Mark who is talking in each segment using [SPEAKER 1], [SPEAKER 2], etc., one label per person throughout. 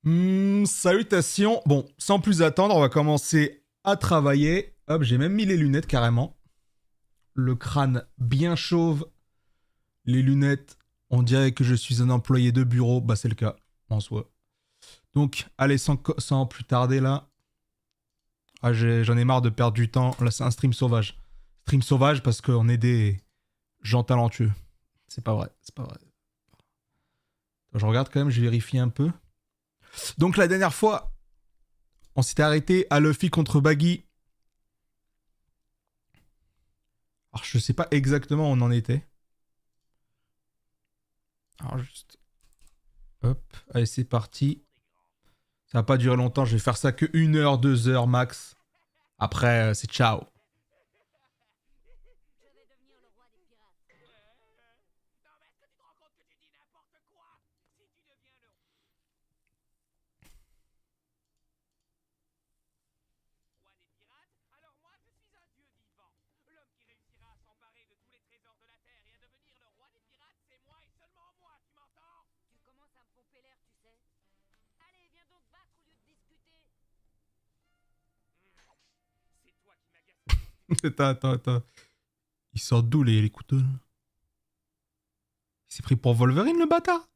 [SPEAKER 1] Salutations. Bon, sans plus attendre, on va commencer à travailler. Hop, j'ai même mis les lunettes carrément. Le crâne bien chauve. Les lunettes, on dirait que je suis un employé de bureau. Bah, c'est le cas, en soi. Donc, allez, sans plus tarder là. Ah, j'en ai marre de perdre du temps. Là, c'est un stream sauvage. Stream sauvage parce qu'on est des gens talentueux. C'est pas vrai, c'est pas vrai. Je regarde quand même, je vérifie un peu. Donc, la dernière fois, on s'était arrêté à Luffy contre Baggy. Alors, je sais pas exactement où on en était. Alors, juste. Hop. Allez, c'est parti. Ça va pas durer longtemps. Je vais faire ça que 1 heure, 2 heures max. Après, c'est ciao. Attends. Il sort d'où les couteaux là? Il s'est pris pour Wolverine le bâtard?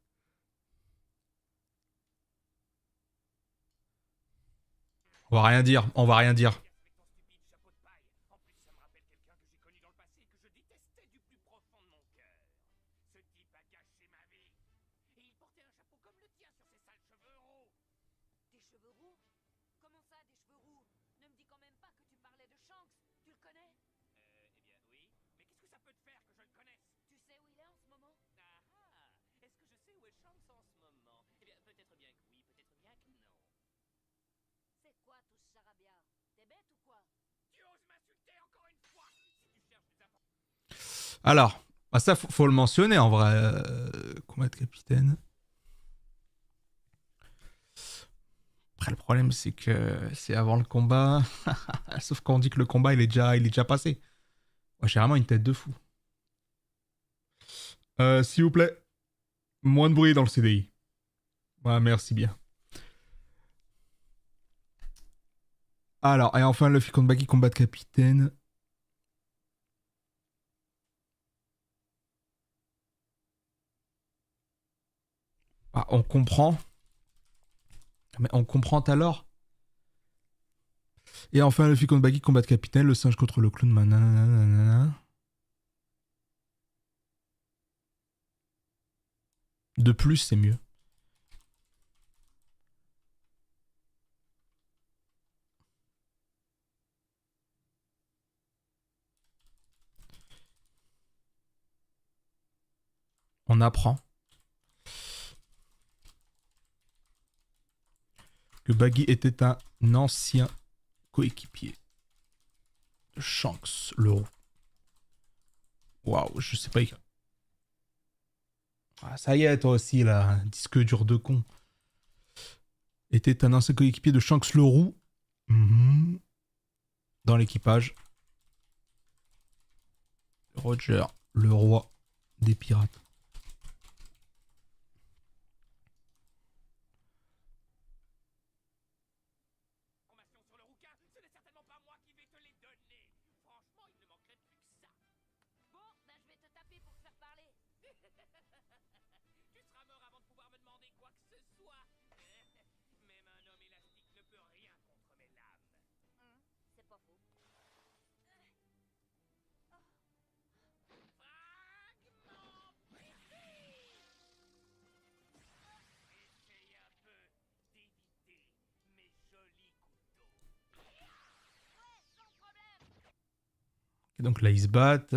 [SPEAKER 1] On va rien dire, on va rien dire. Alors, bah ça, faut le mentionner en vrai. Combat de capitaine. Après, le problème, c'est que c'est avant le combat. Sauf qu'on dit que le combat, il est déjà passé. Moi, j'ai vraiment une tête de fou. S'il vous plaît, moins de bruit dans le CDI. Ouais, merci bien. Alors, et enfin, Luffy contre Baggy, combat de capitaine. Ah, on comprend. Mais on comprend alors. Et enfin, Luffy contre Baggy, combat de capitaine. Le singe contre le clown. Nanana. De plus, c'est mieux. On apprend que Baggy était un ancien coéquipier de Shanks, le roux. Waouh, je sais pas. Ah, ça y est, toi aussi, là. Disque dur de con. Était un ancien coéquipier de Shanks le roux. Dans l'équipage. Roger, le roi des pirates. Et donc là, ils se battent.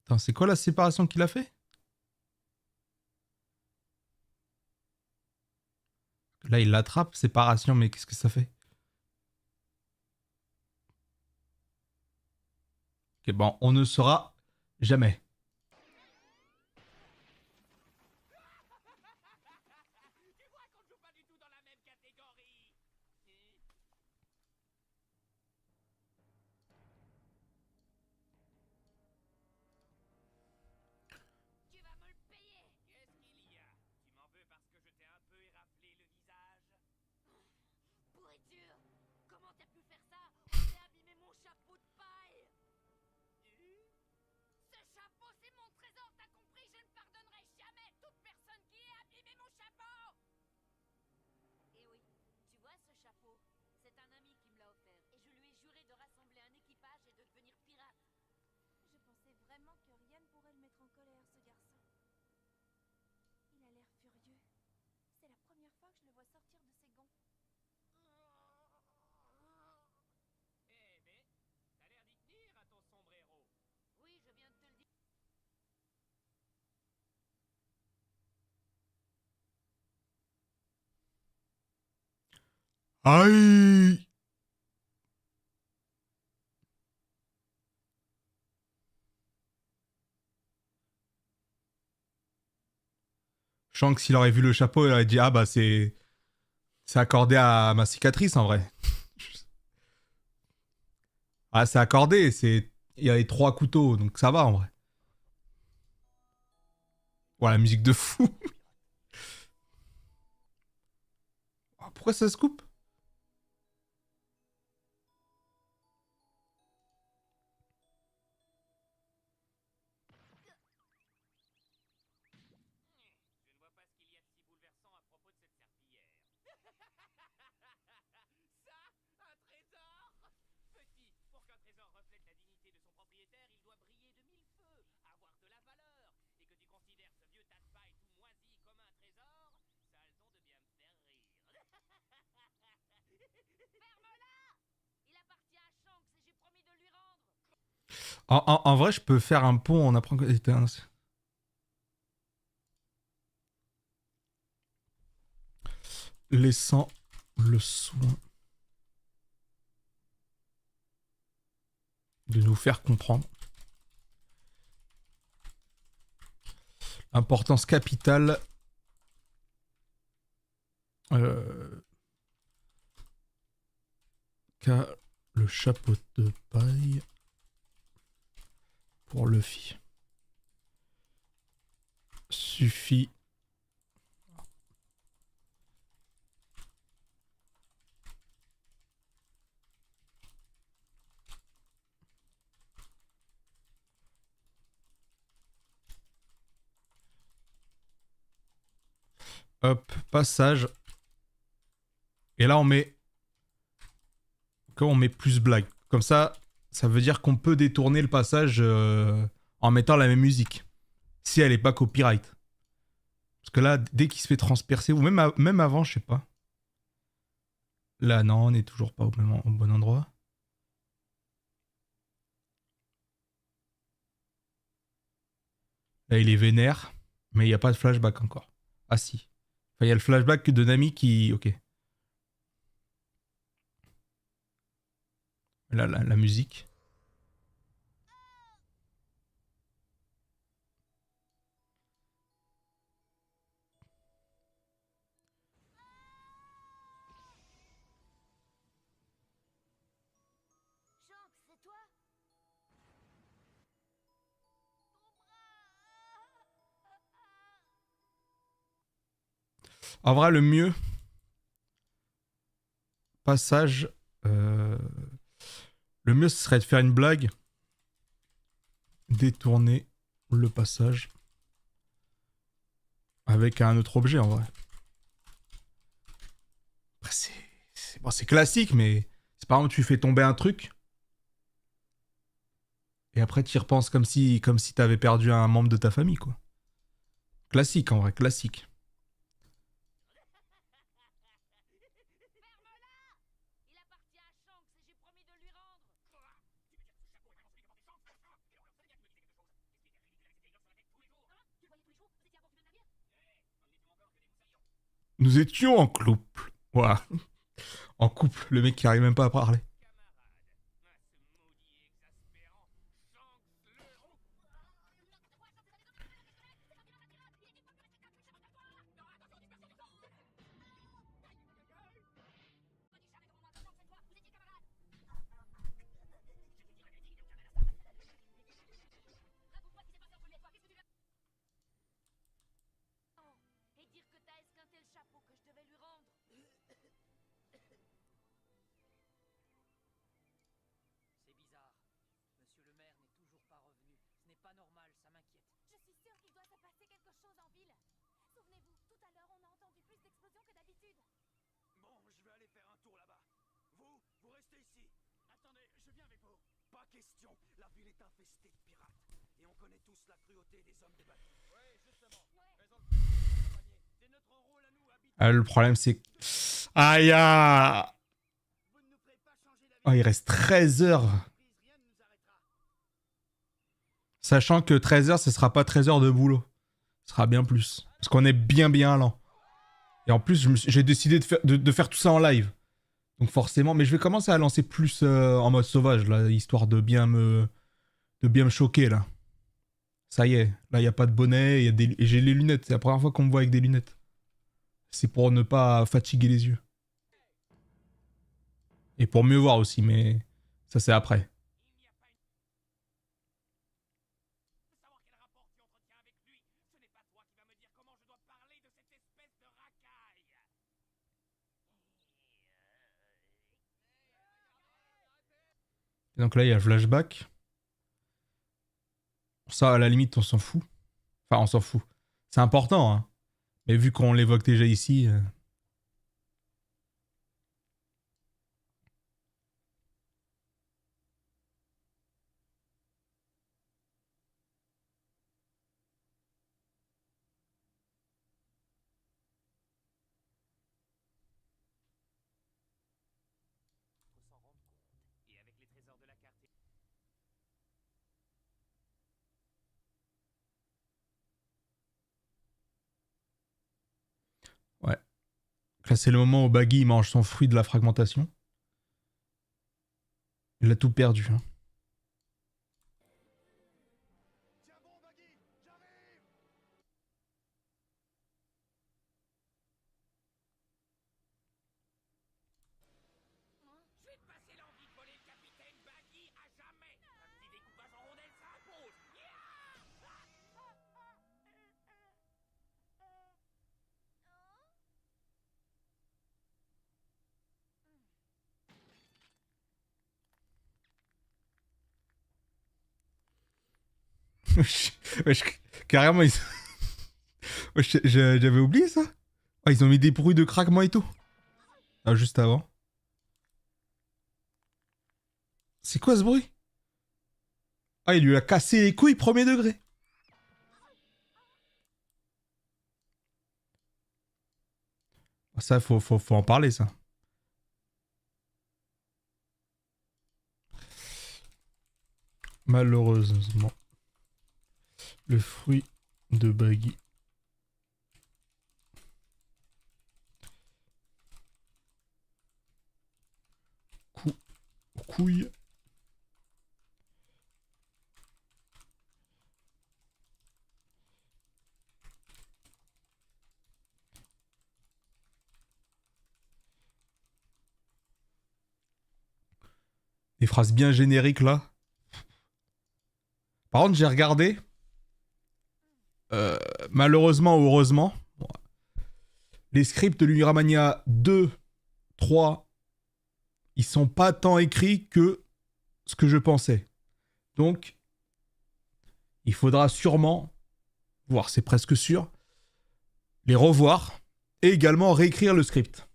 [SPEAKER 1] Attends, c'est quoi la séparation qu'il a fait? Là, il l'attrape, séparation, mais qu'est-ce que ça fait? Ok, bon, on ne saura jamais. Aïe! Shanks, s'il aurait vu le chapeau, il aurait dit ah bah c'est accordé à ma cicatrice en vrai. Ah, c'est accordé, c'est il y a les 3 couteaux, donc ça va en vrai. Voilà, la musique de fou. Ah, pourquoi ça se coupe? En vrai, je peux faire un pont en apprenant. Laissant le soin de nous faire comprendre. Importance capitale qu'a le chapeau de paille pour Luffy. Suffit. Hop, passage. Et là, on met. Quand on met plus blague. Comme ça veut dire qu'on peut détourner le passage en mettant la même musique. Si elle est pas copyright. Parce que là, dès qu'il se fait transpercer, ou même avant, je sais pas. Là, non, on n'est toujours pas au bon endroit. Là, il est vénère, mais il n'y a pas de flashback encore. Ah si. Enfin, il y a le flashback de Nami qui... Ok. Là, la musique. En vrai, le mieux... Passage... Le mieux, ce serait de faire une blague. Détourner le passage. Avec un autre objet, en vrai. C'est classique, mais... C'est par exemple, tu fais tomber un truc... Et après, tu y repenses comme si t'avais perdu un membre de ta famille, quoi. Classique, en vrai, classique. Nous étions en couple. Voilà. En couple, le mec qui arrive même pas à parler.
[SPEAKER 2] Et dire que t'as esquinté le chapeau que je devais lui rendre.
[SPEAKER 3] C'est bizarre. Monsieur le maire n'est toujours pas revenu. Ce n'est pas normal, ça m'inquiète.
[SPEAKER 2] Je suis sûre qu'il doit se passer quelque chose en ville. Souvenez-vous, tout à l'heure, on a entendu plus d'explosions que d'habitude.
[SPEAKER 4] Bon, je vais aller faire un tour là-bas. Vous restez ici. Attendez, je viens avec vous. Pas question. La ville est infestée de pirates. Et on connaît tous la cruauté des hommes des bateaux. Ouais, justement. Mais on le fait pour vous accompagner. C'est notre rôle à nous, habitants.
[SPEAKER 1] Ah, le problème, c'est que... Aïe ah.
[SPEAKER 4] Vous ne nous ferez pas changer d'avis.
[SPEAKER 1] Oh, il reste 13 heures.
[SPEAKER 4] Rien ne nous arrêtera.
[SPEAKER 1] Sachant que 13 heures, ce sera pas 13 heures de boulot. Ce sera bien plus. Parce qu'on est bien lent. Et en plus, j'ai décidé de faire tout ça en live. Donc forcément, mais je vais commencer à lancer plus en mode sauvage, là, histoire de bien me choquer, là. Ça y est, là, il n'y a pas de bonnet, et j'ai les lunettes. C'est la première fois qu'on me voit avec des lunettes. C'est pour ne pas fatiguer les yeux. Et pour mieux voir aussi, mais ça c'est après.
[SPEAKER 4] Savoir quel rapport tu entretiens avec lui. Ce n'est pas toi qui vas me dire comment je dois parler de cette espèce de racaille.
[SPEAKER 1] Et donc là, il y a le flashback. Ça, à la limite, on s'en fout. Enfin, on s'en fout. C'est important, hein. Mais vu qu'on l'évoque déjà ici...
[SPEAKER 3] Faut s'en rendre compte. Et avec les trésors de la carte.
[SPEAKER 1] Ouais. Là, c'est le moment où Baggy il mange son fruit de la fragmentation. Il a tout perdu, hein.
[SPEAKER 4] Tiens bon, Baggy, j'arrive.
[SPEAKER 3] Je vais te passer l'envie de voler le capitaine Baggy à jamais. Un petit découpage en rondelles, ça impose.
[SPEAKER 1] Wesh, carrément, ils... Wesh, j'avais oublié ça. Ah, ils ont mis des bruits de craquement et tout. Ah, juste avant. C'est quoi ce bruit? Ah, il lui a cassé les couilles premier degré. Ça, faut en parler, ça. Malheureusement. Le fruit de Baggy. Couille. Des phrases bien génériques là. Par contre, j'ai regardé. Malheureusement ou heureusement, les scripts de l'Uniramania 2, 3, ils sont pas tant écrits que ce que je pensais. Donc, il faudra sûrement, voire c'est presque sûr, les revoir et également réécrire le script.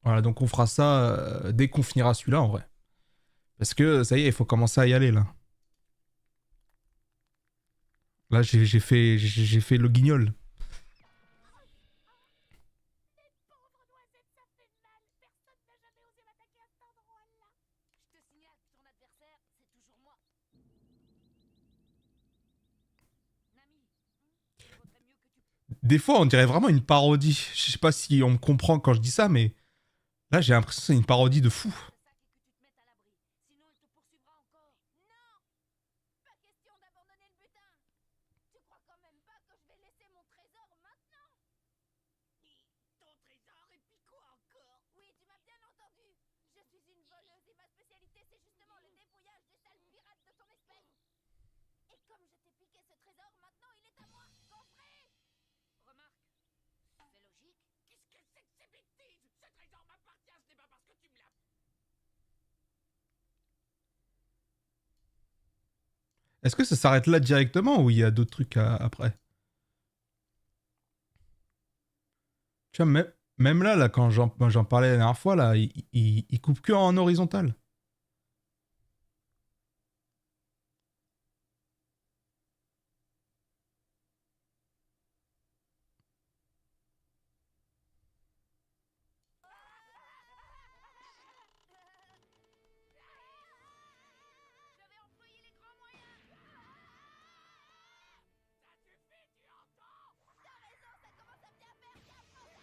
[SPEAKER 1] Voilà, donc on fera ça dès qu'on finira celui-là en vrai. Parce que ça y est, il faut commencer à y aller là. Là, j'ai fait le guignol.
[SPEAKER 2] Les pauvres noisettes, ça fait mal. Personne n'a jamais osé m'attaquer à cet endroit-là. Je te signale que ton adversaire, c'est toujours moi. Nami, il vaudrait mieux que tu...
[SPEAKER 1] Des fois, on dirait vraiment une parodie. Je sais pas si on me comprend quand je dis ça, mais là, j'ai l'impression que c'est une parodie de fou.
[SPEAKER 2] Sinon, il te poursuivra encore. Non! Pas question d'abandonner le butin! Tu crois quand même pas que je vais laisser mon trésor maintenant?
[SPEAKER 3] Ton trésor et puis quoi encore?
[SPEAKER 2] Oui, tu m'as bien entendu! Je suis une voleuse et ma spécialité, c'est justement le dépouillage des sales pirates de ton espèce! Et comme je t'ai piqué ce trésor, maintenant il est à moi! Coffret!
[SPEAKER 3] Remarque, c'est logique. Qu'est-ce que c'est que ces bêtises? Ce trésor m'appartient, ce n'est pas parce que tu me l'as...
[SPEAKER 1] Est-ce que ça s'arrête là directement ou il y a d'autres trucs après? Tu vois, même là, quand j'en parlais la dernière fois, là, il coupe que en horizontal.
[SPEAKER 2] Je vais employer les grands moyens!
[SPEAKER 3] Ça suffit, tu entends?
[SPEAKER 2] T'as raison, ça commence à bien faire, tiens, prends ça!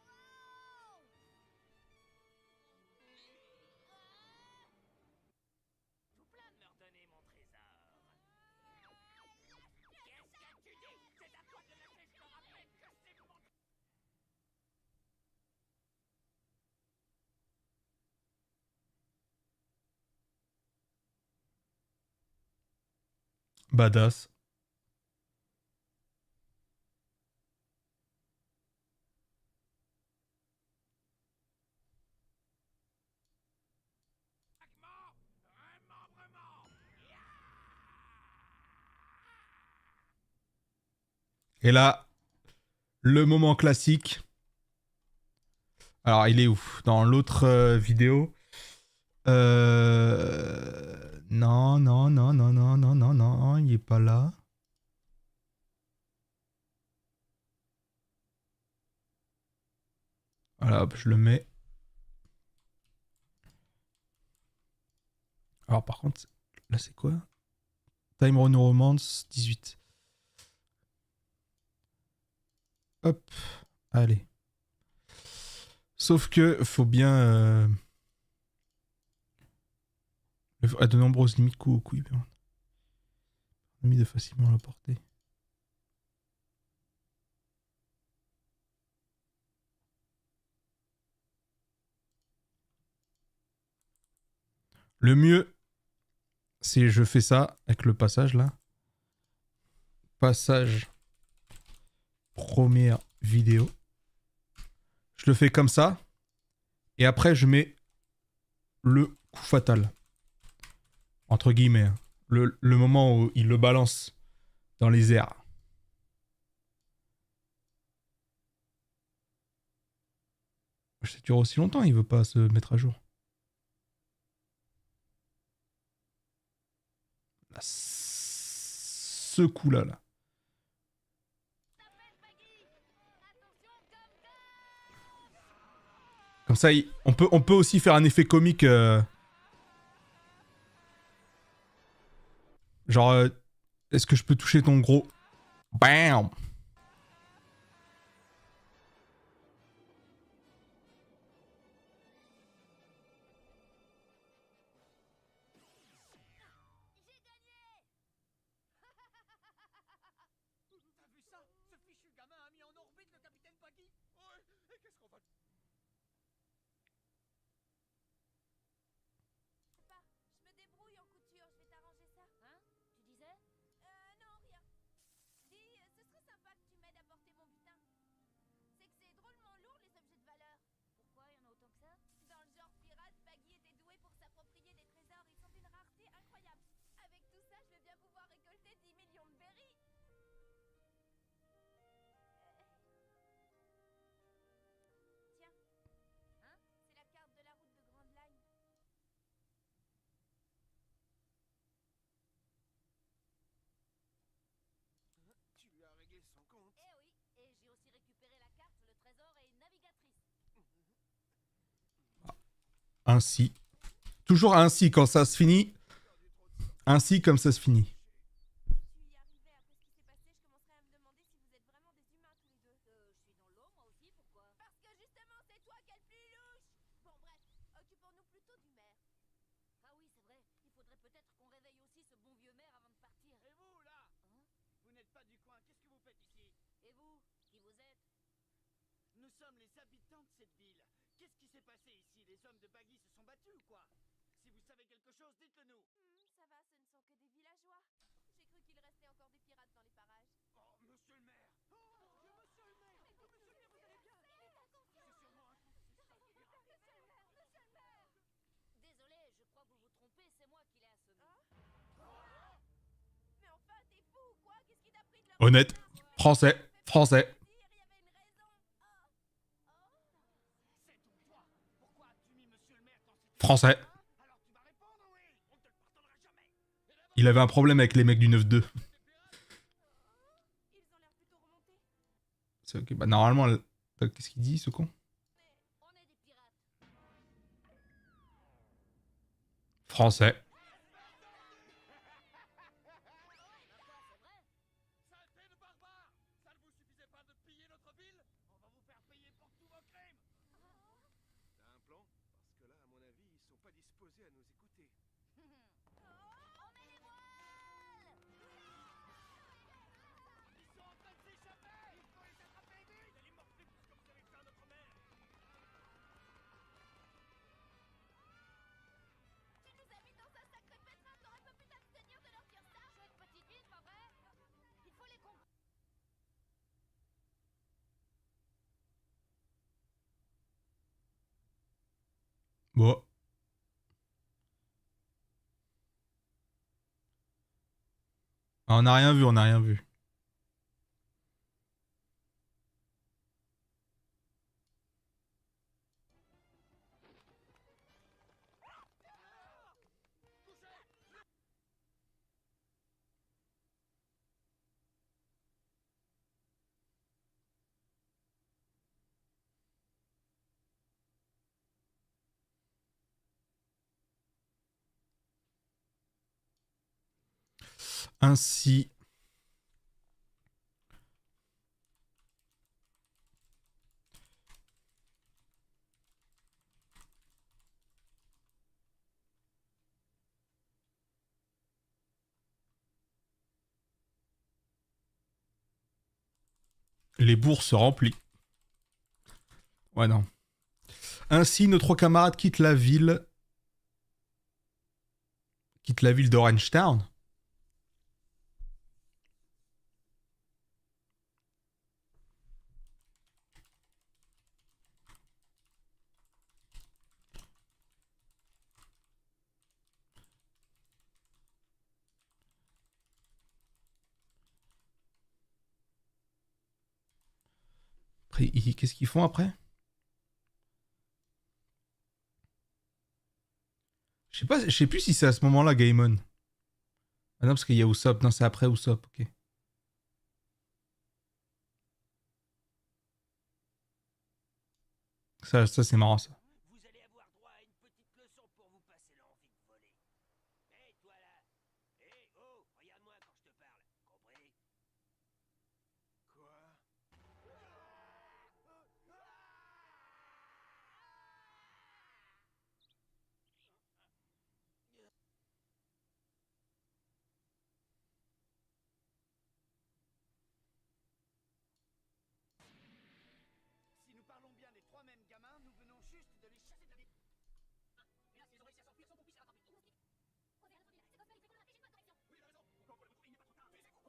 [SPEAKER 2] Wow!
[SPEAKER 3] Tout plein de me redonner mon trésor. Qu'est-ce que tu dis? C'est à toi de le laisser, je te rappelle que c'est mon...
[SPEAKER 1] Badass.
[SPEAKER 3] Vraiment.
[SPEAKER 1] Et là, le moment classique. Alors, il est où? Dans l'autre vidéo. Non, non, non, non, non, non, non, non, il est pas là. Voilà, hop, je le mets. Alors, par contre, là, c'est quoi? Time Run Romance 18. Hop, allez. Sauf que faut bien... à de nombreuses limites coups au couille. Mis de facilement à la portée. Le mieux, c'est je fais ça avec le passage là. Passage première vidéo. Je le fais comme ça. Et après, je mets le coup fatal. Entre guillemets. Hein. Le moment où il le balance dans les airs. Ça dure aussi longtemps, il veut pas se mettre à jour. Là, ce coup-là, là. Comme ça, on peut aussi faire un effet comique. Genre, est-ce que je peux toucher ton gros? Bam!
[SPEAKER 4] T'as vu ça? Ce fichu gamin a mis en orbite le capitaine Paggy. Ouais, et qu'est-ce qu'on va...
[SPEAKER 2] Pas, je me débrouille en couture, je vais t'arranger ça. Hein? Tu disais? Non, rien. Dis, ce serait sympa que tu m'aides à porter mon butin. C'est que c'est drôlement lourd les objets de valeur. Pourquoi il y en a autant que ça? Dans le genre pirate, Paggy était doué pour s'approprier des trésors. Ils sont d'une rareté incroyable. Avec tout ça, je vais bien pouvoir récolter 10 millions de berries. Tiens. Hein? C'est la carte de la route de Grand Line.
[SPEAKER 4] Tu as réglé son compte.
[SPEAKER 2] Eh oui, et j'ai aussi récupéré la carte, le trésor et une navigatrice.
[SPEAKER 1] Ainsi. Toujours ainsi quand ça se finit. Ainsi comme ça se finit.
[SPEAKER 2] Tu y arrivais après ce qui s'est passé, je commencerai à me demander si
[SPEAKER 4] qu'est-ce que vous faites ici?
[SPEAKER 2] Et vous, qui vous êtes?
[SPEAKER 4] Nous sommes les habitants de cette ville. Qu'est-ce qui s'est passé ici? Les hommes de Baggy se sont battus ou quoi? Si vous savez quelque chose, dites-le nous.
[SPEAKER 2] Ça va, ce ne sont que des villageois. J'ai cru qu'il restait encore des pirates dans les parages.
[SPEAKER 4] Oh, monsieur le maire! Oh, monsieur le maire! Oh, monsieur le maire, vous allez bien? C'est sûrement un coup de ces sales pirates.
[SPEAKER 2] Monsieur le maire! Monsieur le maire!
[SPEAKER 5] Désolé, je crois que vous vous trompez, c'est moi qui l'ai assommé.
[SPEAKER 2] Mais enfin, t'es fou ou quoi? Qu'est-ce qui t'a pris de leur...
[SPEAKER 1] Honnête. Français. Français.
[SPEAKER 2] Il y avait une raison.
[SPEAKER 4] C'est donc toi! Pourquoi as-tu mis monsieur le maire dans cette...
[SPEAKER 1] Français.
[SPEAKER 4] Alors tu vas répondre, oui! On ne te le pardonnera jamais!
[SPEAKER 1] Il avait un problème avec les mecs du 9-2.
[SPEAKER 2] Ils ont l'air plutôt remontés.
[SPEAKER 1] C'est ok. Bah, normalement, qu'est-ce qu'il dit, ce con?
[SPEAKER 5] On est des pirates.
[SPEAKER 1] Français.
[SPEAKER 5] D'accord, c'est vrai.
[SPEAKER 4] Saleté de barbares! Ça ne vous suffisait pas de piller notre ville? On va vous faire payer pour tous vos crimes!
[SPEAKER 6] T'as un plan? Parce que là, à mon avis, ils sont pas disposés à nous écouter.
[SPEAKER 5] On met les voiles.
[SPEAKER 4] Ils sont en train de s'échapper! Il faut les attraper vite! Allez morfler pour ce que vous avez fait à notre mère!
[SPEAKER 2] Tu nous as mis dans un sacré pétrin. T'aurais pas pu t'abstenir de leur dire ça?
[SPEAKER 5] Chouette petite ville, pas vrai? Il faut les comprendre.
[SPEAKER 1] Bon. Ah, on n'a rien vu, on n'a rien vu. Ainsi. Les bourses se remplissent. Ouais, non. Ainsi, nos trois camarades quittent la ville. Quittent la ville d'Orangetown. Après, qu'est-ce qu'ils font après? Je sais plus si c'est à ce moment-là, Gaemon. Ah non, parce qu'il y a Usopp. Non, c'est après Usopp, ok. Ça c'est marrant, ça.
[SPEAKER 4] Vous allez avoir droit à une petite leçon pour vous passer l'envie de voler. Hé, toi là! Hé, oh! Regarde-moi quand je te parle. Compris?
[SPEAKER 6] Quoi?
[SPEAKER 4] Si nous parlons bien des trois mêmes gamins, nous venons juste de les chasser de la ville. Bien, s'ils ont réussi à s'enfuir sans qu'on puisse les rattraper. Oui, il a raison. Encore pour le retrouver, il n'est pas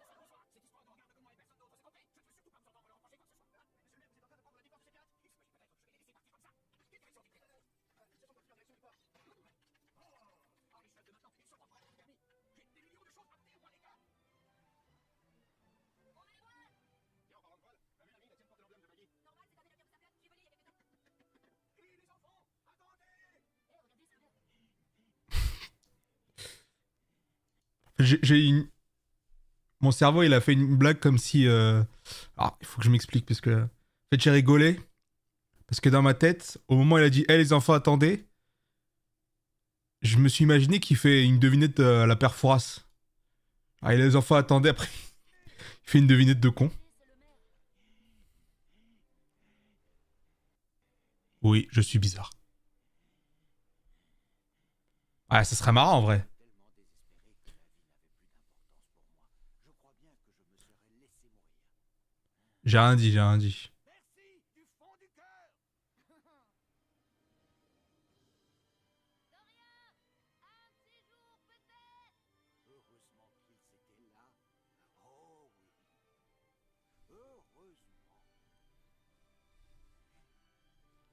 [SPEAKER 4] trop tard. Bonsoir, bonsoir. Cette histoire ne regarde que moi et personne d'autre, c'est compris? Je ne veux surtout pas vous entendre leur reprocher quoi que ce soit. Monsieur le maire, vous êtes en train de prendre la défense de ces pirates? Il s'imagine peut-être que je vais les laisser partir comme ça. Quelle direction, vite fait? Ils se sont partis en direction du port. Oh, les chefs de maintenant, ils sont en train de terminer. J'ai des millions de choses à dire, moi, les gars.
[SPEAKER 5] On met les voiles.
[SPEAKER 6] Tiens, en parlant de voile, ma belle amie, la tienne porte l'emblème de Baggy.
[SPEAKER 2] Normal, c'est un navire qui s'appelle. J'ai volé il y a quelques temps.
[SPEAKER 6] Hé, les enfants, attendez!
[SPEAKER 5] Eh, regardez ça.
[SPEAKER 1] J'ai une... Mon cerveau, il a fait une blague comme si... Ah, il faut que je m'explique, parce que... En fait, j'ai rigolé. Parce que dans ma tête, au moment où il a dit « Hé, les enfants, attendez », je me suis imaginé qu'il fait une devinette à la Père Fouras. Ah, et les enfants, attendez, après... Il fait une devinette de con.
[SPEAKER 5] C'est le maire.
[SPEAKER 1] Oui, je suis bizarre. Ah, ça serait marrant, en vrai.
[SPEAKER 4] Tellement désespéré que la vie n'avait plus d'importance pour moi. Je crois bien que je me serais laissé mourir.
[SPEAKER 1] J'ai rien dit, j'ai rien dit.
[SPEAKER 4] Merci du fond du cœur. Heureusement qu'ils étaient là. Oh oui. Heureusement.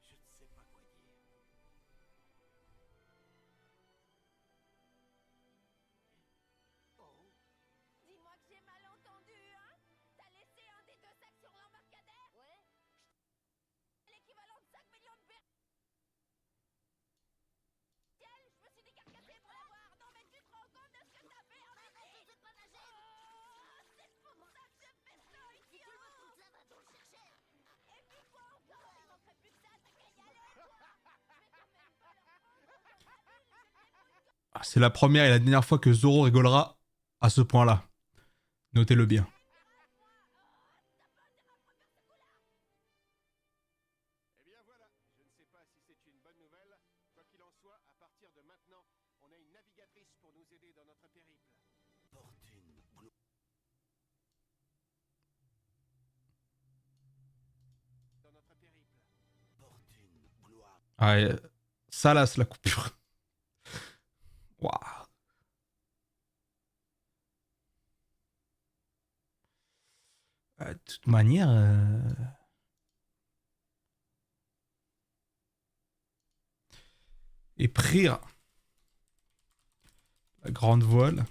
[SPEAKER 4] Je ne sais pas quoi dire. Oh.
[SPEAKER 2] Dis-moi que j'ai mal entendu, hein? T'as laissé un des deux sacs sur l'embarcadère?
[SPEAKER 5] Ouais.
[SPEAKER 2] L'équivalent de 5 millions de berres. Je me suis décarcassé pour l'avoir. Non mais tu te rends compte de ce que t'as fait en été?
[SPEAKER 5] Je sais pas nager.
[SPEAKER 2] Oh, c'est pour ça que je fais ça,
[SPEAKER 5] Si tu
[SPEAKER 2] idiot!
[SPEAKER 5] veux toute la va le chercher.
[SPEAKER 2] Et puis quoi encore? Il manquerait plus que ça, t'as qu'à y aller, toi! Je vais quand même pas leur prendre autant de la ville, je me débrouille comme...
[SPEAKER 1] Ah, c'est la première et la dernière fois que Zoro rigolera à ce point-là. Notez-le bien.
[SPEAKER 6] Eh bien voilà, je ne sais pas si c'est une bonne nouvelle. Quoi qu'il en soit, à partir de maintenant, on a une navigatrice pour nous aider dans notre périple. Dans notre périple.
[SPEAKER 1] Ah, ça là, c'est la coupure. Waouh. De toute manière... Et prir la grande voile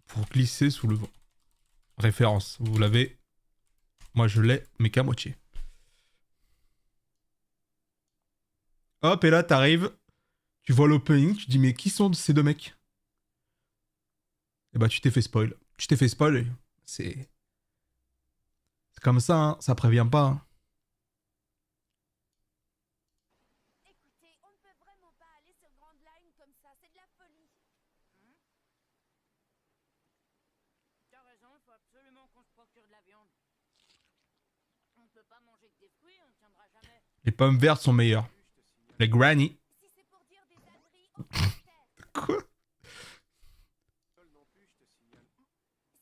[SPEAKER 1] pour glisser sous le vent. Référence, vous l'avez. Moi je l'ai, mais qu'à moitié. Hop, et là t'arrives, tu vois l'opening, tu te dis mais qui sont ces deux mecs? Et bah tu t'es fait spoil. Tu t'es fait spoil, c'est comme ça, hein, ça prévient pas. Hein.
[SPEAKER 2] Écoutez, on ne peut vraiment pas aller sur Grand Line comme ça, c'est de la folie.
[SPEAKER 5] T'as raison, il faut absolument qu'on se procure de la viande. On ne peut pas manger que des fruits, on ne tiendra jamais.
[SPEAKER 1] Les pommes vertes sont meilleures. Les granny.
[SPEAKER 2] Si c'est pour dire des âneries, on peut le faire.
[SPEAKER 1] Quoi?
[SPEAKER 6] Seul non plus, je te signale.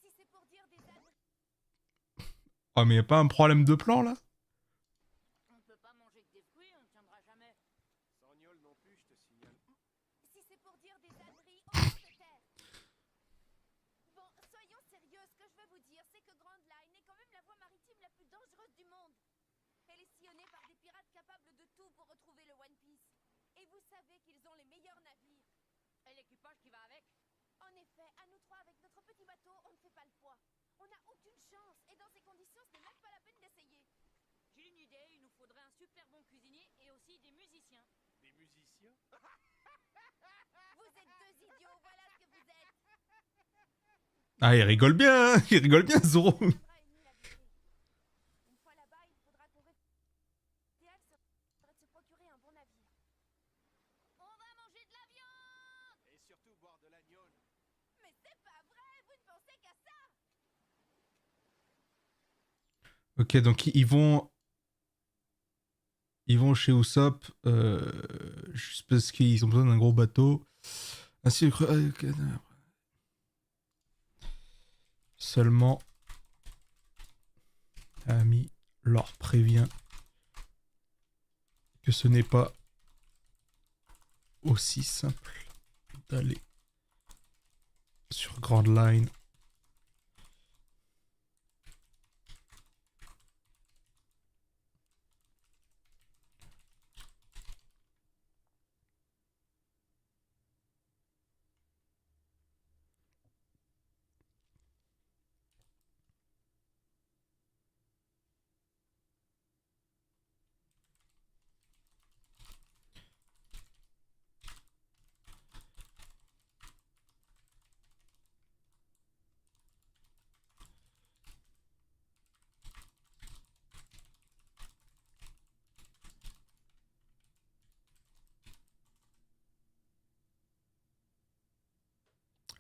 [SPEAKER 2] Si c'est pour dire des âneries...
[SPEAKER 1] Oh mais y a pas un problème de plan là?
[SPEAKER 5] On ne peut pas manger que des fruits, on ne tiendra jamais.
[SPEAKER 6] Sans gnôle non plus, je te signale.
[SPEAKER 2] Si c'est pour dire des âneries, on peut se taire. Bon, soyons sérieux, ce que je veux vous dire, c'est que Grand Line est quand même la voie maritime la plus dangereuse du monde. Elle est sillonnée par des pirates capables de tout pour retrouver le One Piece. Et vous savez qu'ils ont les meilleurs navires.
[SPEAKER 5] Et l'équipage qui va avec?
[SPEAKER 2] En effet, à nous trois, avec notre petit bateau, on ne fait pas le poids. On n'a aucune chance, et dans ces conditions, ce n'est même pas la peine d'essayer.
[SPEAKER 5] J'ai une idée, il nous faudrait un super bon cuisinier et aussi des musiciens.
[SPEAKER 6] Des musiciens?
[SPEAKER 2] Vous êtes deux idiots, voilà ce que vous êtes.
[SPEAKER 1] Ah il rigole bien, hein. Il rigole bien Zoro.
[SPEAKER 2] Viendra une nuit l'habiter. Une fois là-bas, il faudra qu'on l'idéal serait de se procurer un bon navire.
[SPEAKER 5] On va manger de la viande!
[SPEAKER 6] Et surtout boire de la gnôle.
[SPEAKER 2] Mais c'est pas vrai, vous ne pensez qu'à ça.
[SPEAKER 1] Ok, donc ils vont chez Usopp juste parce qu'ils ont besoin d'un gros bateau. Ainsi, seulement Ami leur prévient que ce n'est pas aussi simple d'aller sur Grand Line.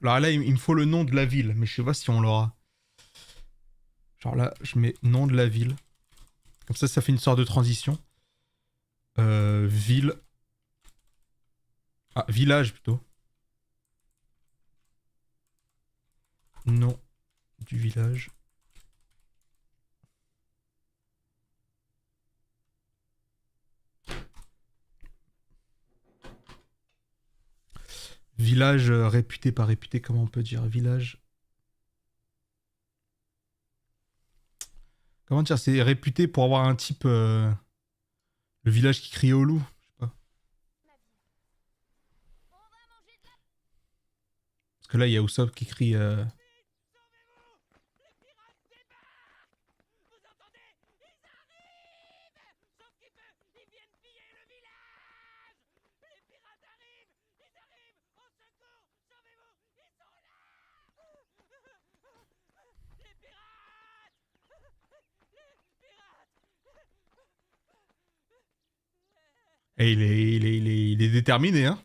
[SPEAKER 1] Alors là, il me faut le nom de la ville, mais je sais pas si on l'aura. Genre là, je mets nom de la ville. Comme ça fait une sorte de transition. Ville. Ah, village plutôt. Nom du village. Village réputé, pas réputé, comment on peut dire? Village. Comment dire? C'est réputé pour avoir un type. Le village qui crie au loup. Je sais pas. Parce que là, il y a Usopp qui crie. Et il est déterminé, hein.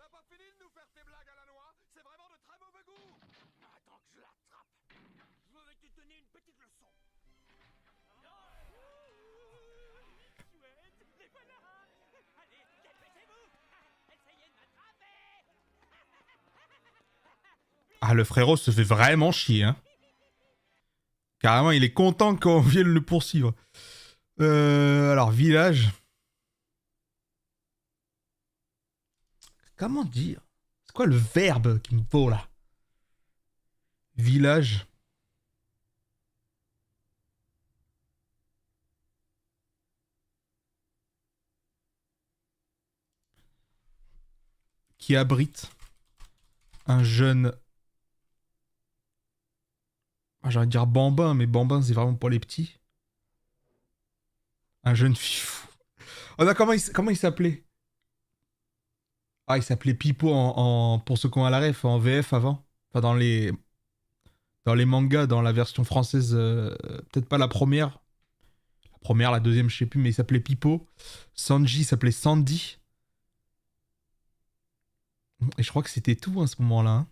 [SPEAKER 4] T'as pas fini de nous faire tes blagues à la noix? C'est vraiment de très mauvais goût.
[SPEAKER 3] Attends que je l'attrape. Je vais te donner une petite leçon. Chouette, les voilà. Allez, dépêchez-vous. Essayez de m'attraper.
[SPEAKER 1] Ah, le frérot se fait vraiment chier, hein. Carrément, il est content qu'on vienne le poursuivre. Alors, village. Comment dire? C'est quoi le verbe qui me faut là? Village. Qui abrite un jeune. Ah, j'aurais dire bambin, mais bambin c'est vraiment pour les petits. Un jeune fifou. Oh non, comment il s'appelait? Ah, il s'appelait Pipo pour ceux qui ont à la ref, en VF avant. Enfin, dans les mangas, dans la version française, peut-être pas la première. La première, la deuxième, je sais plus, mais il s'appelait Pipo. Sanji s'appelait Sandy. Et je crois que c'était tout à ce moment-là. Hein.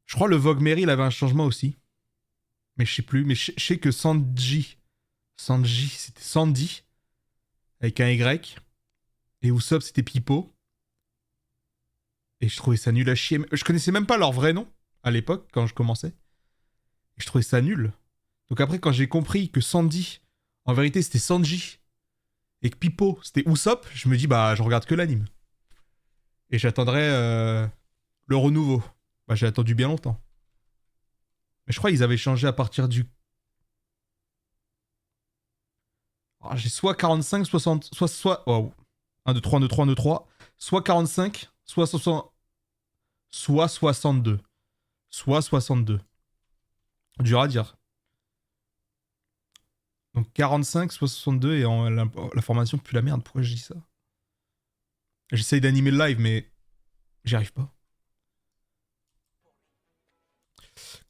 [SPEAKER 1] Je crois le Vogue Mary, il avait un changement aussi. Mais je sais plus. Mais je sais que Sanji, c'était Sandy. Avec un Y. Et Usopp, c'était Pipo. Et je trouvais ça nul à chier. Je connaissais même pas leur vrai nom à l'époque, quand je commençais. Et je trouvais ça nul. Donc après, quand j'ai compris que Sandy, en vérité, c'était Sanji. Et que Pipo, c'était Usopp, je me dis, bah, je regarde que l'anime. Et j'attendrai le renouveau. Bah, j'ai attendu bien longtemps. Mais je crois qu'ils avaient changé à partir du... Ah, j'ai soit 45, 60... Soit... Waouh. 1, 2, 3, 1, 2, 3, 1, 2, 3. Soit 45, soit 60... Soit 62. Soit 62. Dur à dire. Donc 45, soit 62 et la formation pue la merde. Pourquoi je dis ça? J'essaye d'animer le live, mais j'y arrive pas.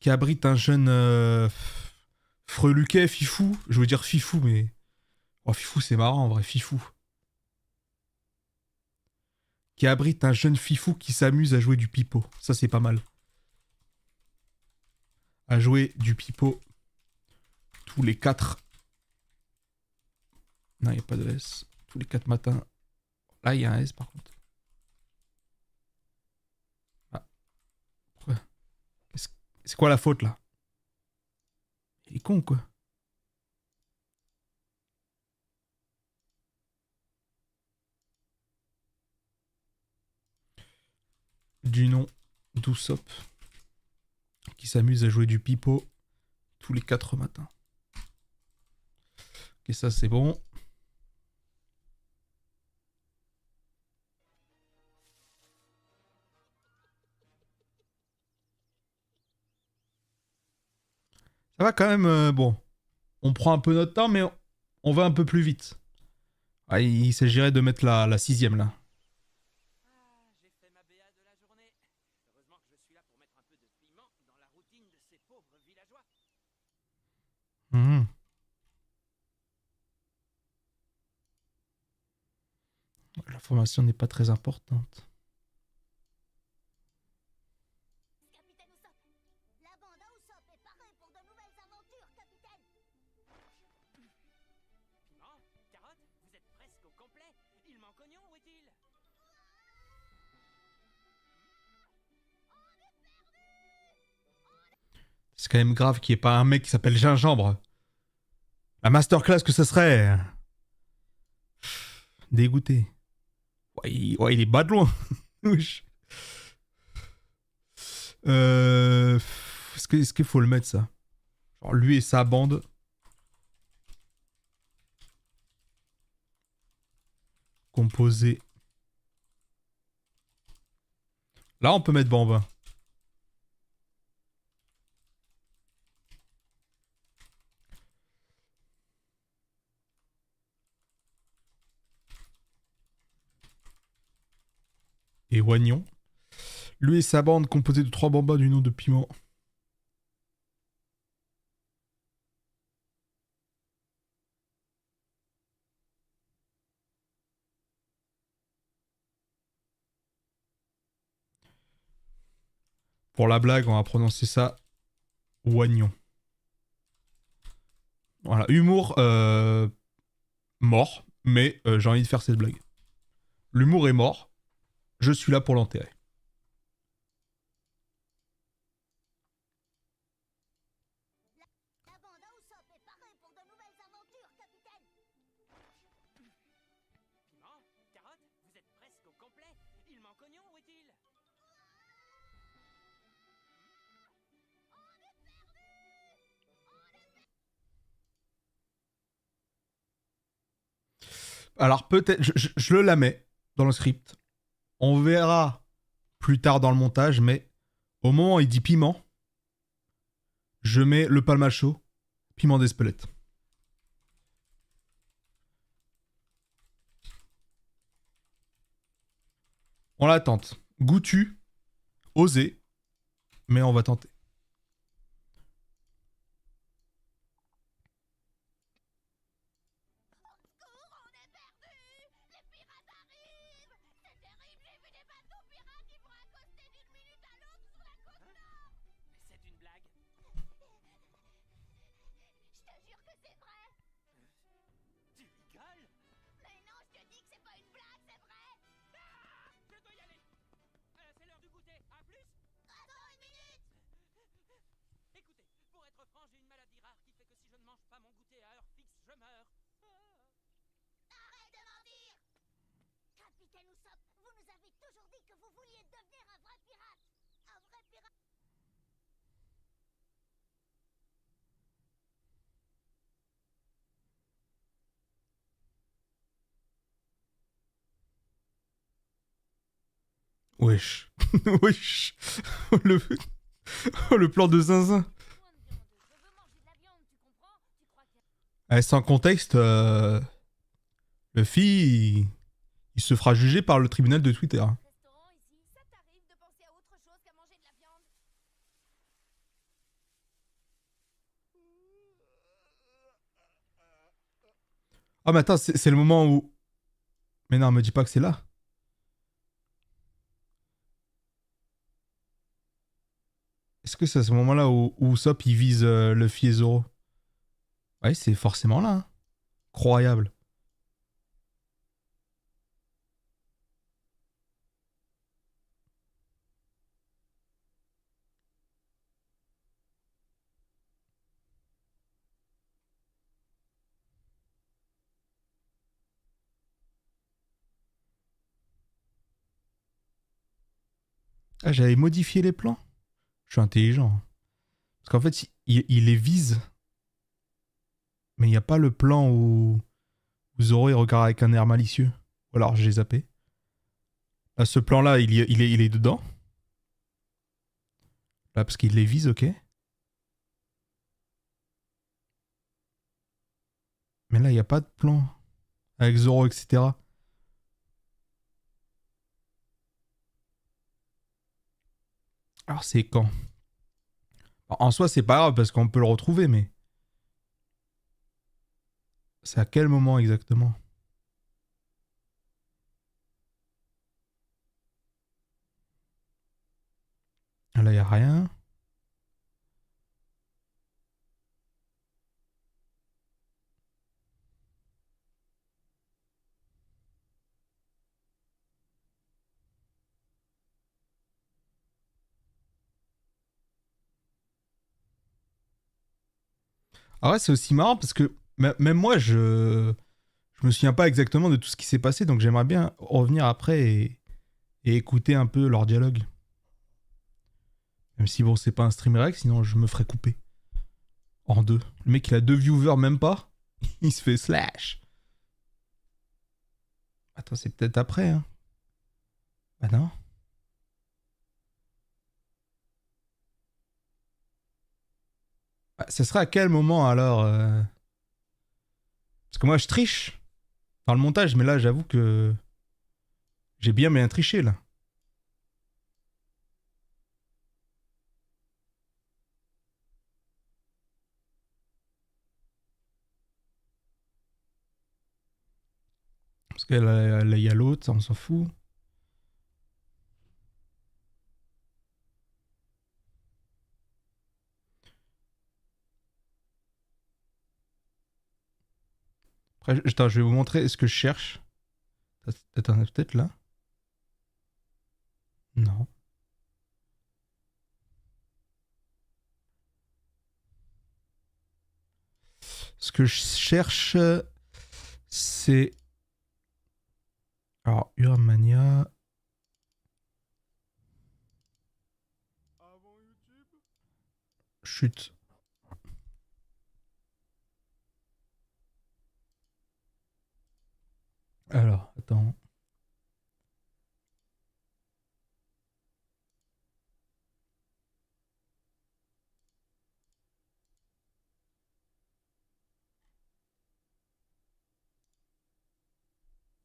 [SPEAKER 1] Qui abrite un jeune freluquet, fifou. Je veux dire fifou, mais... Oh, fifou, c'est marrant, en vrai, fifou. Qui abrite un jeune fifou qui s'amuse à jouer du pipeau. Ça, c'est pas mal. À jouer du pipeau tous les 4. Non, il n'y a pas de S. Tous les 4 matins. Là, il y a un S, par contre. Ah. Pourquoi? C'est quoi la faute, là? Il est con, quoi. Du nom d'Usopp. Qui s'amuse à jouer du pipeau tous les 4 matins. Ok, ça, c'est bon. Ça va quand même, bon. On prend un peu notre temps, mais on va un peu plus vite. Ah, il s'agirait de mettre la 6ème, là.
[SPEAKER 3] J'ai fait ma BA de la journée. Heureusement que je suis là pour mettre un peu de piment dans la routine de ces pauvres villageois.
[SPEAKER 1] Mmh. La formation n'est pas très importante.
[SPEAKER 3] cognon, où est-il?
[SPEAKER 1] C'est quand même grave qu'il n'y ait pas un mec qui s'appelle Gingembre. La masterclass que ce serait. Dégoûté. Ouais, il est bas de loin. Wesh. Est-ce qu'il faut le mettre ça? Genre lui et sa bande. Composé. Là on peut mettre Bambin. Et Oignon. Lui et sa bande composée de 3 bambins du nom de Piment. Pour la blague, on va prononcer ça Oignon. Voilà, humour mort, mais j'ai envie de faire cette blague. L'humour est mort, je suis là pour l'enterrer.
[SPEAKER 2] La bande à Usopp est parée pour de nouvelles aventures, capitaine.
[SPEAKER 3] Piment? Carotte? Vous êtes presque au complet. Il manque oignon, où est-il?
[SPEAKER 1] Alors peut-être, je le la mets dans le script. On verra plus tard dans le montage, mais au moment où il dit piment, je mets le palmacho, piment d'Espelette. On la tente. Goûtu, osé, mais on va tenter.
[SPEAKER 2] On est perdu. Les pirates arrivent. C'est terrible, j'ai vu des bateaux pirates qui vont accoster d'une minute à l'autre sur la côte nord.
[SPEAKER 3] Mais c'est une blague.
[SPEAKER 2] Je te jure que c'est vrai.
[SPEAKER 3] Tu rigoles?
[SPEAKER 2] Mais non, je te dis que c'est pas une blague, c'est vrai.
[SPEAKER 3] Ah, je dois y aller. C'est l'heure du goûter. À plus.
[SPEAKER 2] Attends une minute.
[SPEAKER 3] Écoutez, pour être franc, j'ai une maladie rare qui fait que si je ne mange pas mon goûter à heure fixe, je meurs.
[SPEAKER 2] Arrête de mentir. Capitaine Usopp, vous nous avez toujours dit que vous vouliez devenir un vrai pirate. Un vrai pirate.
[SPEAKER 1] Wesh. Wesh. Le plan de zinzin.
[SPEAKER 5] Point de viande. Je veux manger de la viande, tu comprends? Tu crois que...
[SPEAKER 1] Sans contexte, Luffy, il se fera juger par le tribunal de Twitter.
[SPEAKER 2] Restaurant ici, ça t'arrive de penser à autre chose qu'à manger de la viande?
[SPEAKER 1] Ah mais attends, c'est le moment où... Mais non, me dis pas que c'est là. Est-ce que c'est à ce moment-là où Usopp il vise Luffy et Zoro? Ouais, c'est forcément là. Hein. Croyable. Ah, j'avais modifié les plans. Je suis intelligent. Hein. Parce qu'en fait, il les vise. Mais il n'y a pas le plan où Zoro il regarde avec un air malicieux. Ou alors j'ai zappé. Là, ce plan-là, il est dedans. Là, parce qu'il les vise, ok. Mais là, il n'y a pas de plan. Avec Zoro, etc. Alors, c'est quand? En soi, c'est pas grave parce qu'on peut le retrouver, mais... C'est à quel moment exactement? Là, il n'y a rien. Ah ouais, c'est aussi marrant parce que même moi, je me souviens pas exactement de tout ce qui s'est passé, donc j'aimerais bien revenir après et écouter un peu leur dialogue. Même si bon, c'est pas un stream rec, sinon je me ferais couper en deux. Le mec, il a 2 viewers, même pas. Il se fait slash. Attends, c'est peut-être après, hein. Bah non. Ah, ça serait à quel moment alors Parce que moi, je triche dans le montage, mais là, j'avoue que j'ai bien triché, là. Parce que là, il y a l'autre, ça, on s'en fout. Après, attends, je vais vous montrer ce que je cherche. Attends, peut-être là. Non. Ce que je cherche, c'est... Alors, Uramania... Chut. Alors, attends.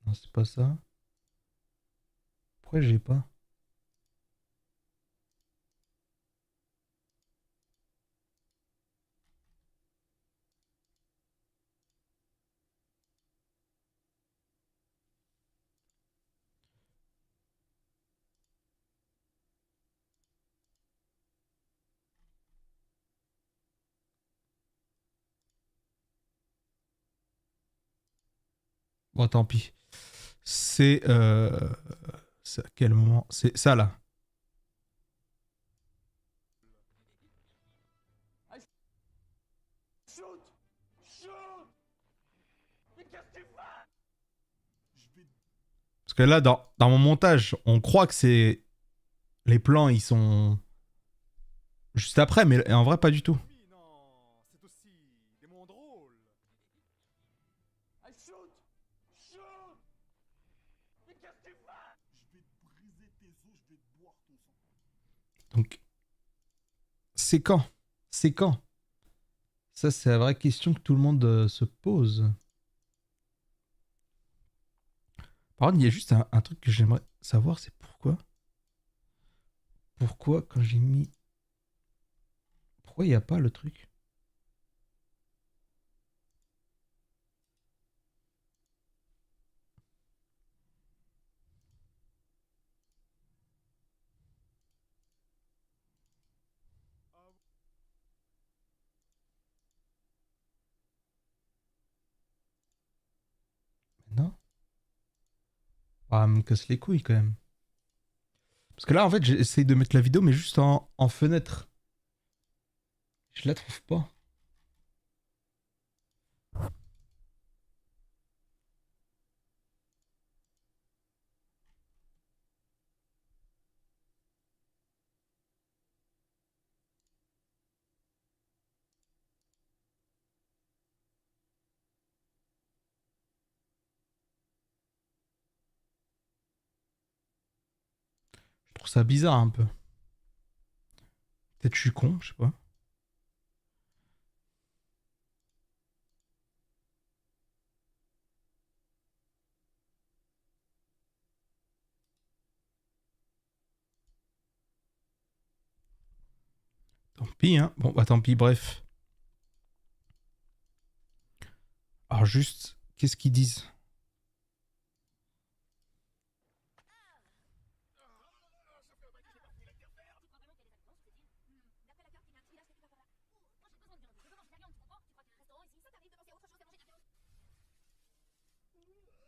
[SPEAKER 1] Non, c'est pas ça. Pourquoi j'ai pas? Bon, tant pis. C'est... c'est à quel moment? C'est ça, là.
[SPEAKER 4] Shoot! Shoot! Mais qu'est-ce que tu fais?
[SPEAKER 1] Parce que là, dans mon montage, on croit que c'est... Les plans, ils sont... Juste après, mais en vrai, pas du tout.
[SPEAKER 6] Oui, non, c'est aussi des moments drôles.
[SPEAKER 4] I shoot! Shoot! Mais qu'est-ce que tu fais? Je vais te briser tes os, je vais te boire ton sang.
[SPEAKER 1] Donc... C'est quand? C'est quand? Ça, c'est la vraie question que tout le monde se pose. Par contre, il y a juste un truc que j'aimerais savoir, c'est pourquoi. Pourquoi, quand j'ai mis... Pourquoi il n'y a pas le truc? Non? Ah, me casse les couilles quand même. Parce que là, en fait, j'essaye de mettre la vidéo, mais juste en fenêtre. Je la trouve pas. Je trouve ça bizarre un peu. Peut-être je suis con, je sais pas. Tant pis, hein. Bon, bah tant pis, bref. Alors juste, qu'est-ce qu'ils disent?
[SPEAKER 4] Soyez sur là, on me surveille. Attention! 1, 2, 3,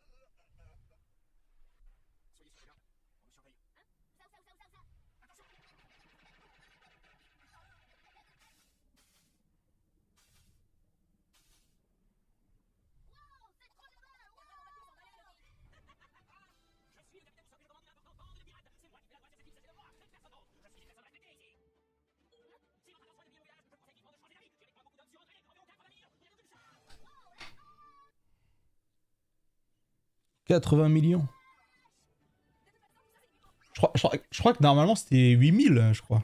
[SPEAKER 1] 80 millions. Je crois que normalement c'était 8000, je crois.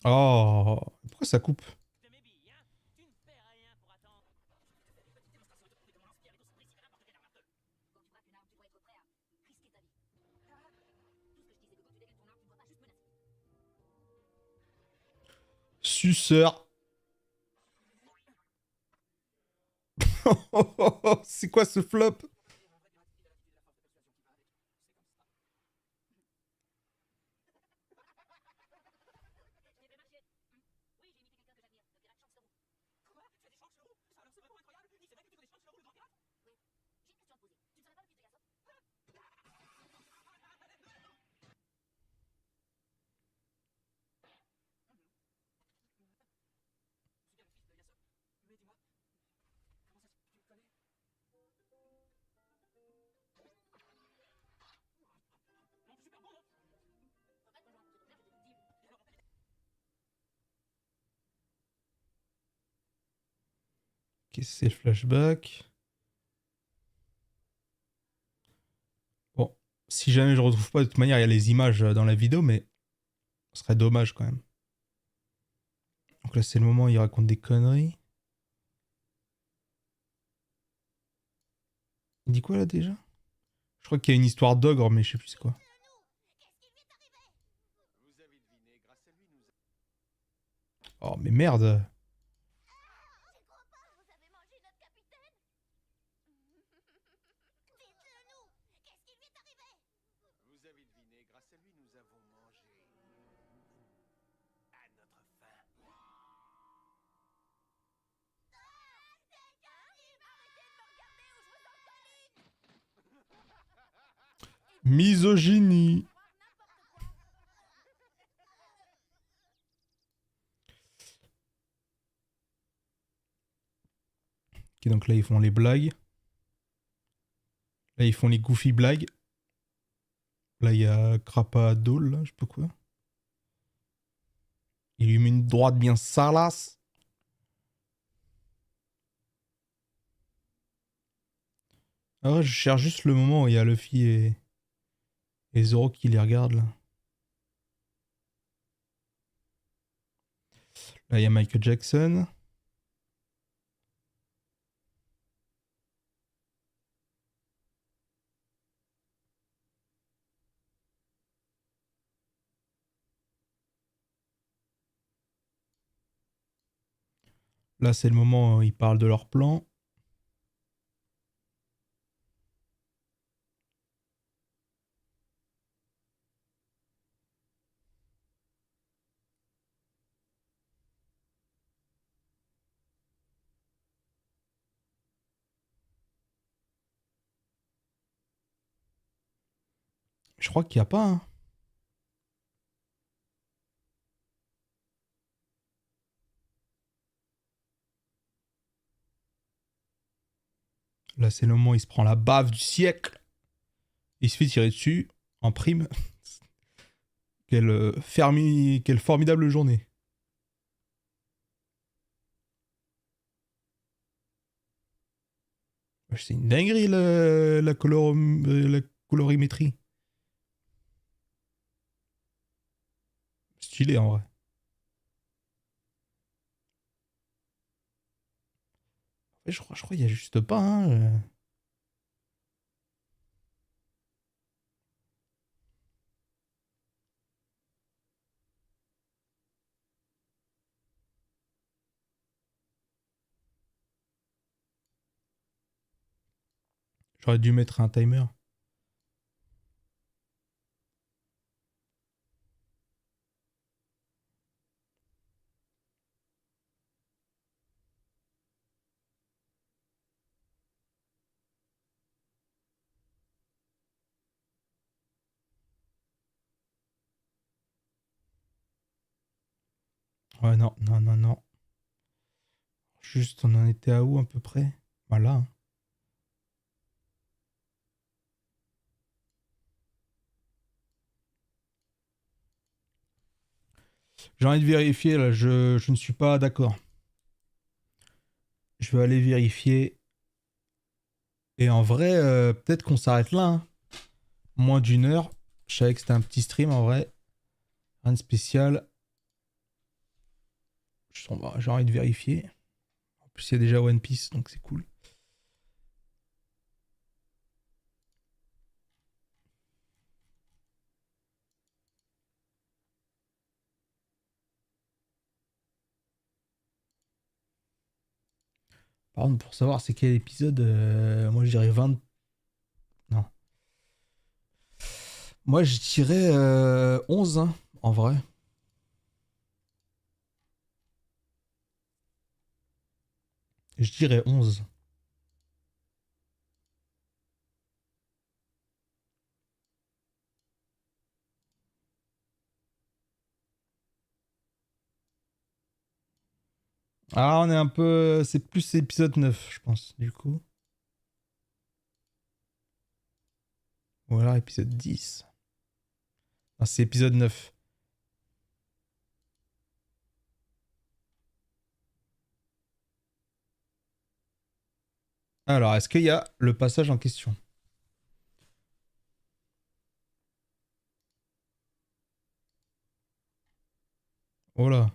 [SPEAKER 1] Oh, pourquoi ça coupe?
[SPEAKER 3] De mes billes, hein. Tu ne fais rien pour attendre.
[SPEAKER 1] Suceur. C'est quoi ce flop? Ok, c'est le flashback. Bon, si jamais je retrouve pas, de toute manière, il y a les images dans la vidéo, mais ce serait dommage quand même. Donc là, c'est le moment où il raconte des conneries. Il dit quoi là déjà? Je crois qu'il y a une histoire d'ogre, mais je sais plus c'est quoi.
[SPEAKER 6] Vous avez deviné, grâce à lui, nous
[SPEAKER 1] Oh, mais merde!
[SPEAKER 2] Vous avez mangé notre capitaine. Dites-le-nous. Qu'est-ce qui lui est arrivé?
[SPEAKER 6] Vous avez deviné, grâce à lui, nous avons mangé. À notre faim.
[SPEAKER 1] Misogynie! Ok, donc là, ils font les blagues. Là, ils font les goofy blagues. Là, il y a Crappa Dole, là, je sais pas quoi. Il lui met une droite bien salace. Ah ouais, je cherche juste le moment où il y a Luffy et Zoro qui les regardent, là. Là, il y a Michael Jackson. Là, c'est le moment où ils parlent de leur plan. Je crois qu'il n'y a pas, hein. Là, c'est le moment où il se prend la baffe du siècle. Il se fait tirer dessus en prime. Quelle formidable journée. C'est une dinguerie la colorimétrie. Stylé en vrai. Je crois qu'il n'y a juste pas, hein. J'aurais dû mettre un timer. Ouais, non, non, non, non. Juste, on en était à où à peu près? Voilà. Hein. J'ai envie de vérifier, là, je ne suis pas d'accord. Je vais aller vérifier. Et en vrai, peut-être qu'on s'arrête là. Hein. Moins d'une heure. Je savais que c'était un petit stream en vrai. Rien de spécial. J'ai envie de vérifier. En plus, il y a déjà One Piece, donc c'est cool. Par contre, pour savoir c'est quel épisode, moi je dirais 20. Non. Moi je dirais 11, hein, en vrai. Je dirais 11. Ah, on est un peu. C'est plus épisode 9, je pense, du coup. Ou alors épisode 10. Ah, c'est épisode 9. Alors, est-ce qu'il y a le passage en question? Oh là.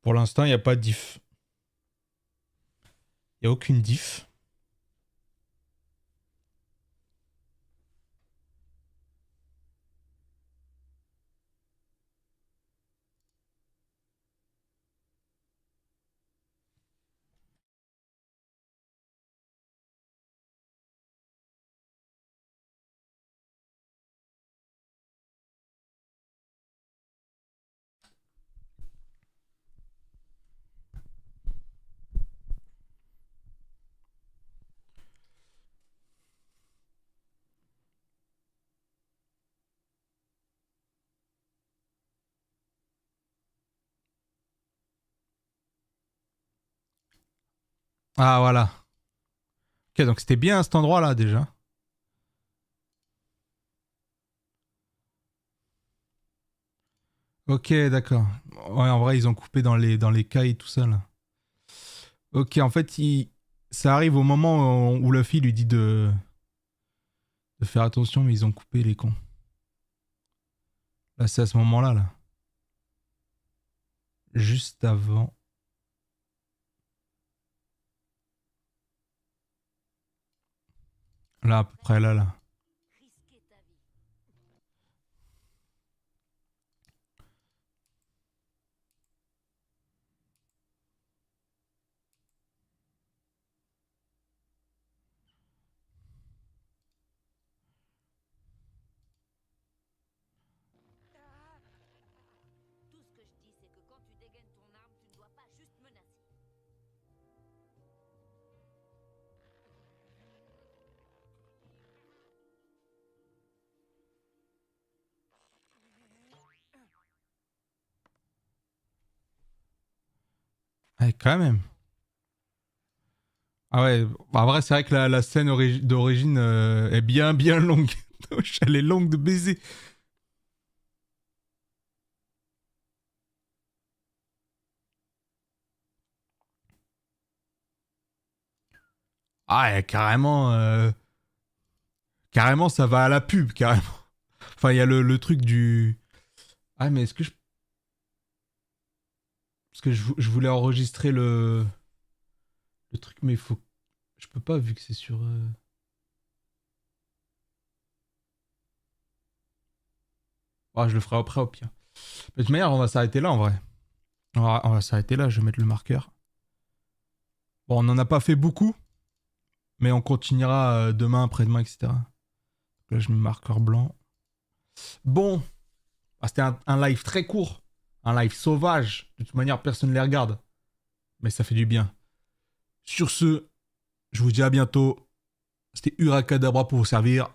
[SPEAKER 1] Pour l'instant, il n'y a pas de diff. Il n'y a aucune diff. Ah, voilà. Ok, donc c'était bien à cet endroit-là déjà. Ok, d'accord. Ouais, en vrai, ils ont coupé dans les cailles et tout ça, là. Ok, en fait, ça arrive au moment où Luffy lui dit de faire attention, mais ils ont coupé les cons. Là, c'est à ce moment-là, là. Juste avant. Là, à peu près là, là.
[SPEAKER 5] Risquer ta vie. Tout ce que je dis, c'est que quand tu dégaines ton arme, tu ne dois pas juste menacer.
[SPEAKER 1] Ouais, quand même. Ah ouais, en vrai, c'est vrai que la scène d'origine est bien, bien longue. Elle est longue de baiser. Ah, ouais, carrément. Carrément, ça va à la pub, carrément. Enfin, il y a le truc du. Ah, mais est-ce que je. Parce que je voulais enregistrer le truc, mais il faut. Je peux pas vu que c'est sur. Ah, je le ferai après au pire. De toute manière, on va s'arrêter là en vrai. On va s'arrêter là, je vais mettre le marqueur. Bon, on n'en a pas fait beaucoup, mais on continuera demain, après-demain, etc. Là, je mets marqueur blanc. Bon, ah, c'était un live très court. Un live sauvage. De toute manière, personne ne les regarde. Mais ça fait du bien. Sur ce, je vous dis à bientôt. C'était Urakadabra pour vous servir.